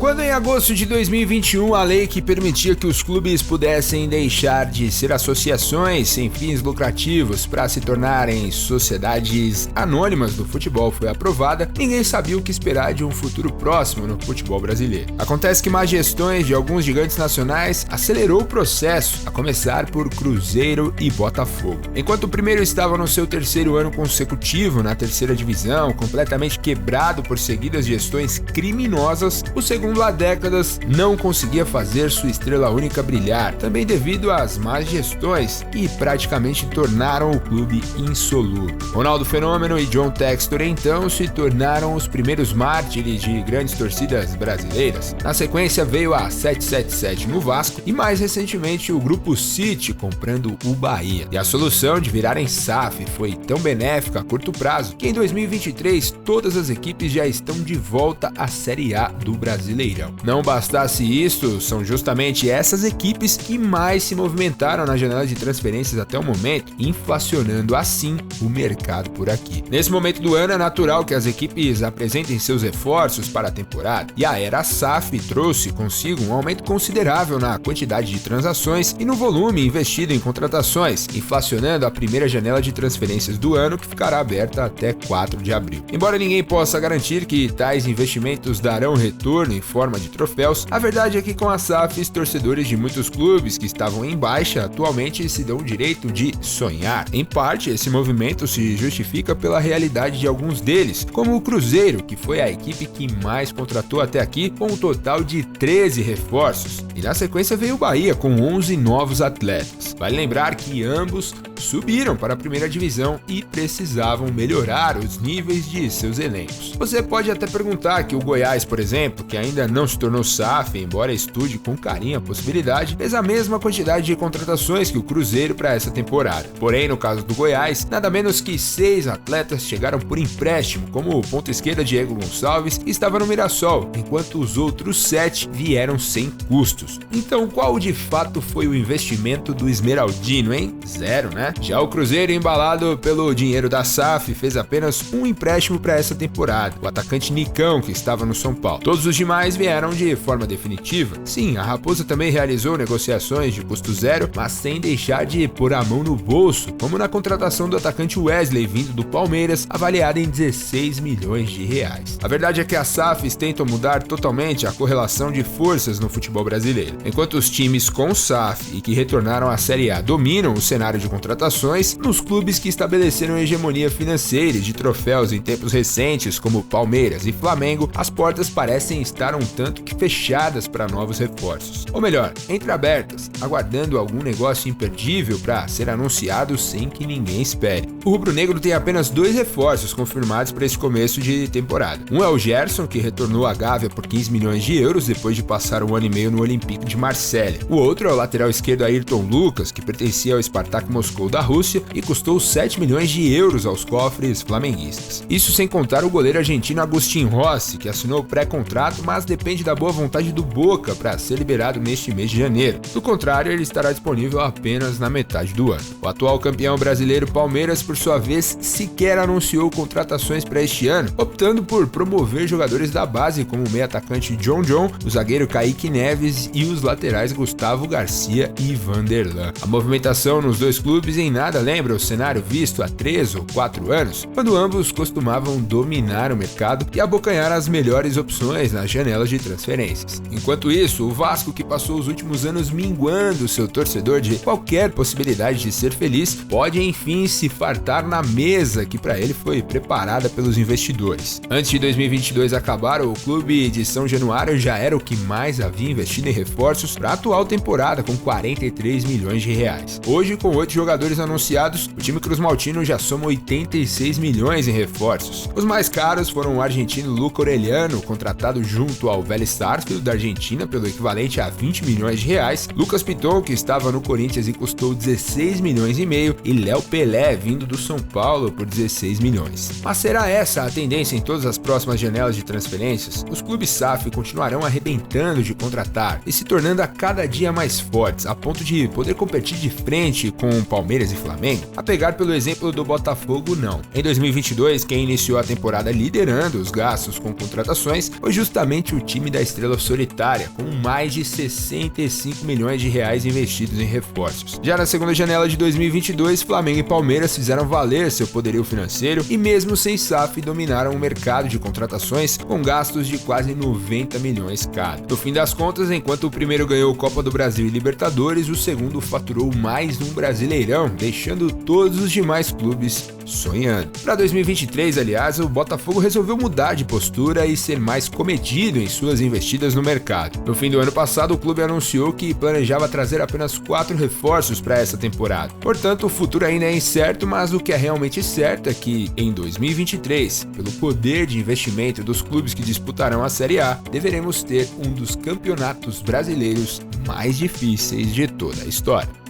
Quando em agosto de 2021 a lei que permitia que os clubes pudessem deixar de ser associações sem fins lucrativos para se tornarem sociedades anônimas do futebol foi aprovada, ninguém sabia o que esperar de um futuro próximo no futebol brasileiro. Acontece que más gestões de alguns gigantes nacionais acelerou o processo, a começar por Cruzeiro e Botafogo. Enquanto o primeiro estava no seu terceiro ano consecutivo na terceira divisão, completamente quebrado por seguidas gestões criminosas, o segundo há décadas não conseguia fazer sua estrela única brilhar, também devido às más gestões que praticamente tornaram o clube insolúvel. Ronaldo Fenômeno e John Textor então se tornaram os primeiros mártires de grandes torcidas brasileiras. Na sequência veio a 777 no Vasco e mais recentemente o Grupo City comprando o Bahia. E a solução de virarem SAF foi tão benéfica a curto prazo que em 2023 todas as equipes já estão de volta à Série A do Brasileirão. Não bastasse isso, são justamente essas equipes que mais se movimentaram na janela de transferências até o momento, inflacionando assim o mercado por aqui. Nesse momento do ano é natural que as equipes apresentem seus reforços para a temporada, e a era SAF trouxe consigo um aumento considerável na quantidade de transações e no volume investido em contratações, inflacionando a primeira janela de transferências do ano, que ficará aberta até 4 de abril. Embora ninguém possa garantir que tais investimentos darão retorno em forma de troféus, a verdade é que com a SAF, os torcedores de muitos clubes que estavam em baixa atualmente se dão o direito de sonhar. Em parte, esse movimento se justifica pela realidade de alguns deles, como o Cruzeiro, que foi a equipe que mais contratou até aqui, com um total de 13 reforços. E na sequência veio o Bahia, com 11 novos atletas. Vale lembrar que ambos subiram para a primeira divisão e precisavam melhorar os níveis de seus elencos. Você pode até perguntar que o Goiás, por exemplo, que ainda não se tornou SAF, embora estude com carinho a possibilidade, fez a mesma quantidade de contratações que o Cruzeiro para essa temporada. Porém, no caso do Goiás, nada menos que 6 atletas chegaram por empréstimo, como o ponta esquerda Diego Gonçalves, que estava no Mirassol, enquanto os outros 7 vieram sem custos. Então, qual de fato foi o investimento do Esmeraldino, hein? Zero, né? Já o Cruzeiro, embalado pelo dinheiro da SAF, fez apenas um empréstimo para essa temporada, o atacante Nicão, que estava no São Paulo. Todos os demais vieram de forma definitiva. Sim, a Raposa também realizou negociações de custo zero, mas sem deixar de pôr a mão no bolso, como na contratação do atacante Wesley, vindo do Palmeiras, avaliada em 16 milhões de reais. A verdade é que as SAFs tentam mudar totalmente a correlação de forças no futebol brasileiro. Enquanto os times com SAF e que retornaram à Série A dominam o cenário de contratações, nos clubes que estabeleceram hegemonia financeira e de troféus em tempos recentes, como Palmeiras e Flamengo, as portas parecem estar um tanto que fechadas para novos reforços. Ou melhor, entreabertas, aguardando algum negócio imperdível para ser anunciado sem que ninguém espere. O rubro-negro tem apenas 2 reforços confirmados para esse começo de temporada. Um é o Gerson, que retornou à Gávea por 15 milhões de euros depois de passar um ano e meio no Olympique de Marselha. O outro é o lateral esquerdo Ayrton Lucas, que pertencia ao Spartak Moscou da Rússia e custou 7 milhões de euros aos cofres flamenguistas. Isso sem contar o goleiro argentino Agustín Rossi, que assinou pré-contrato, mas depende da boa vontade do Boca para ser liberado neste mês de janeiro. Do contrário, ele estará disponível apenas na metade do ano. O atual campeão brasileiro Palmeiras, por sua vez, sequer anunciou contratações para este ano, optando por promover jogadores da base como o meio-atacante John, o zagueiro Kaique Neves e os laterais Gustavo Garcia e Vanderlan. A movimentação nos dois clubes em nada lembra o cenário visto há 3 ou 4 anos, quando ambos costumavam dominar o mercado e abocanhar as melhores opções nas janelas de transferências. Enquanto isso, o Vasco, que passou os últimos anos minguando seu torcedor de qualquer possibilidade de ser feliz, pode enfim se fartar na mesa que para ele foi preparada pelos investidores. Antes de 2022 acabar, o clube de São Januário já era o que mais havia investido em reforços para a atual temporada, com 43 milhões de reais. Hoje, com 8 jogadores anunciados, o time cruzmaltino já soma 86 milhões em reforços. Os mais caros foram o argentino Luca Orellano, contratado junto ao Vélez Sarsfield da Argentina pelo equivalente a 20 milhões de reais, Lucas Piton, que estava no Corinthians e custou 16 milhões e meio, e Léo Pelé, vindo do do São Paulo por 16 milhões. Mas será essa a tendência em todas as próximas janelas de transferências? Os clubes SAF continuarão arrebentando de contratar e se tornando a cada dia mais fortes, a ponto de poder competir de frente com Palmeiras e Flamengo? A pegar pelo exemplo do Botafogo, não. Em 2022, quem iniciou a temporada liderando os gastos com contratações foi justamente o time da Estrela Solitária, com mais de 65 milhões de reais investidos em reforços. Já na segunda janela de 2022, Flamengo e Palmeiras fizeram valer seu poderio financeiro e mesmo sem SAF dominaram o mercado de contratações com gastos de quase 90 milhões cada. No fim das contas, enquanto o primeiro ganhou Copa do Brasil e Libertadores, o segundo faturou mais um Brasileirão, deixando todos os demais clubes sonhando. Para 2023, aliás, o Botafogo resolveu mudar de postura e ser mais comedido em suas investidas no mercado. No fim do ano passado, o clube anunciou que planejava trazer apenas 4 reforços para essa temporada. Portanto, o futuro ainda é incerto, mas o que é realmente certo é que, em 2023, pelo poder de investimento dos clubes que disputarão a Série A, deveremos ter um dos campeonatos brasileiros mais difíceis de toda a história.